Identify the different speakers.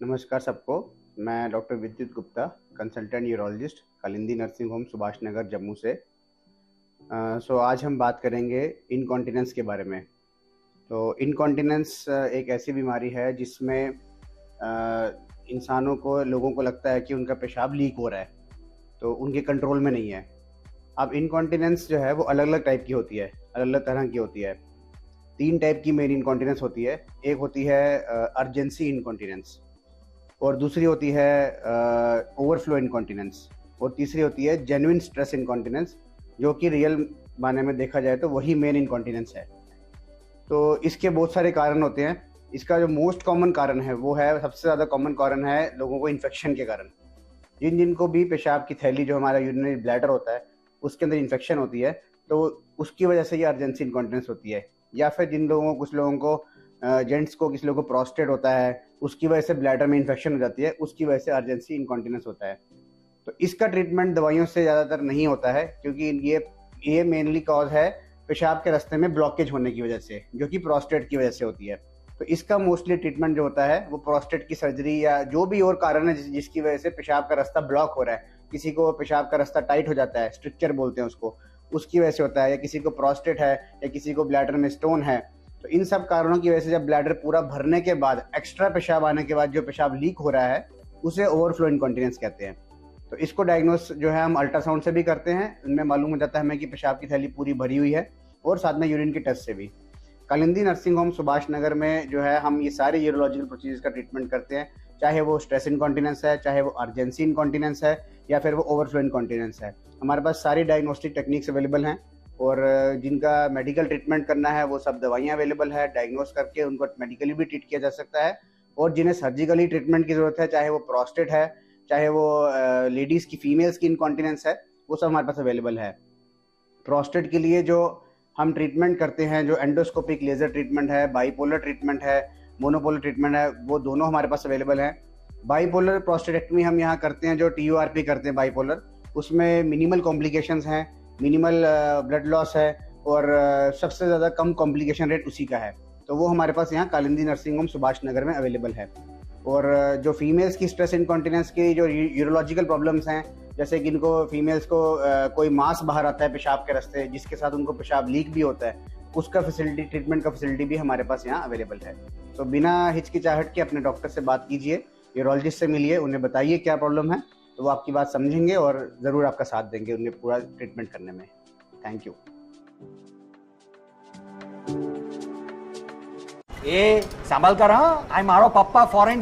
Speaker 1: नमस्कार सबको। मैं doctor Vidyut Gupta, consultant urologist, Kalindi nursing home, Subhash Nagar, Jammu से। आज हम बात करेंगे इनकॉन्टिनेंस के बारे में। तो इनकॉन्टिनेंस एक ऐसी बीमारी है जिसमें इंसानों को, लोगों को लगता है कि उनका पेशाब लीक हो रहा है, तो उनके कंट्रोल में नहीं है। अब इनकॉन्टिनेंस जो है वो अलग अलग टाइप की होती है, अलग अलग तरह की होती है। 3 टाइप की मेन इनकॉन्टिनेंस होती है। एक होती है अर्जेंसी इनकॉन्टिनेंस, और दूसरी होती है ओवरफ्लो इनकॉन्टिनेंस, और तीसरी होती है जेन्युइन स्ट्रेस इनकॉन्टिनेंस, जो कि रियल माने में देखा जाए तो वही मेन इनकॉन्टिनेंस है। तो इसके बहुत सारे कारण होते हैं। इसका जो मोस्ट कॉमन कारण है वो है, सबसे ज़्यादा कॉमन कारण है लोगों को इन्फेक्शन के कारण। जिनको भी पेशाब की थैली, जो हमारा यूरिनरी ब्लैडर होता है, उसके अंदर इन्फेक्शन होती है, तो उसकी वजह से ये अर्जेंसी इनकॉन्टिनेंस होती है। या फिर कुछ लोगों को, जेंट्स को, किसी लोगों को प्रोस्टेट होता है, उसकी वजह से ब्लैडर में इन्फेक्शन हो जाती है, उसकी वजह से अर्जेंसी इनकॉन्टिनेंस होता है। तो इसका ट्रीटमेंट दवाइयों से ज़्यादातर नहीं होता है, क्योंकि ये मेनली कॉज है पेशाब के रास्ते में ब्लॉकेज होने की वजह से, जो कि प्रोस्टेट की वजह से होती है। तो इसका मोस्टली ट्रीटमेंट जो होता है वो प्रोस्टेट की सर्जरी या जो भी और कारण है जिसकी वजह से पेशाब का रास्ता ब्लॉक हो रहा है। किसी को पेशाब का रास्ता टाइट हो जाता है, स्ट्रिक्चर बोलते हैं उसको, उसकी वजह से होता है। या किसी को प्रोस्टेट है, या किसी को ब्लैडर में स्टोन है। तो इन सब कारणों की वजह से जब ब्लैडर पूरा भरने के बाद एक्स्ट्रा पेशाब आने के बाद जो पेशाब लीक हो रहा है, उसे ओवरफ्लो इनकॉन्टिनेंस कहते हैं। तो इसको डायग्नोस जो है हम अल्ट्रासाउंड से भी करते हैं, उनमें मालूम हो जाता है हमें कि पेशाब की थैली पूरी भरी हुई है, और साथ में यूरिन के टेस्ट से भी। कालिंदी नर्सिंग होम, सुभाष नगर में जो है हम ये सारे यूरोलॉजिकल प्रोसीजर्स का ट्रीटमेंट करते हैं, चाहे वो स्ट्रेस इनकॉन्टिनेंस है, चाहे वो अर्जेंसी इनकॉन्टिनेंस है, या फिर वो ओवरफ्लो इनकॉन्टिनेंस है। हमारे पास सारी डायग्नोस्टिक टेक्निक्स अवेलेबल हैं, और जिनका मेडिकल ट्रीटमेंट करना है वो सब दवाइयाँ अवेलेबल है। डायग्नोस करके उनको मेडिकली भी ट्रीट किया जा सकता है। और जिन्हें सर्जिकली ट्रीटमेंट की ज़रूरत है, चाहे वो प्रोस्टेट है, चाहे वो लेडीज़ की, फीमेल्स की इनकॉन्टिनेंस है, वो सब हमारे पास अवेलेबल है। प्रोस्टेट के लिए जो हम ट्रीटमेंट करते हैं, जो एंडोस्कोपिक लेज़र ट्रीटमेंट है, बाईपोलर ट्रीटमेंट है, मोनोपोलर ट्रीटमेंट है, वो दोनों हमारे पास अवेलेबल हैं। बाईपोलर प्रोस्टेटेक्टमी हम यहाँ करते हैं, जो TURP करते हैं बाईपोलर, उसमें मिनिमल कॉम्प्लिकेशंस हैं, मिनिमल ब्लड लॉस है, और सबसे ज़्यादा कम कॉम्प्लिकेशन रेट उसी का है। तो वो हमारे पास यहाँ कालिंदी नर्सिंग होम, सुभाष नगर में अवेलेबल है। और जो फीमेल्स की स्ट्रेस इनकॉन्टिनेंस की जो यूरोलॉजिकल प्रॉब्लम्स हैं, जैसे कि इनको, फीमेल्स को कोई मांस बाहर आता है पेशाब के रास्ते, जिसके साथ उनको पेशाब लीक भी होता है, उसका फैसिलिटी, ट्रीटमेंट का फैसिलिटी भी हमारे पास यहाँ अवेलेबल है। तो बिना हिचकिचाहट के अपने डॉक्टर से बात कीजिए, यूरोलॉजिस्ट से मिलिए, उन्हें बताइए क्या प्रॉब्लम है, तो वो आपकी बात समझेंगे और ज़रूर आपका साथ देंगे उन्हें पूरा ट्रीटमेंट करने में। Thank you.
Speaker 2: ए सांभाळ कर, हां. काय मारो पप्पा फॉरेन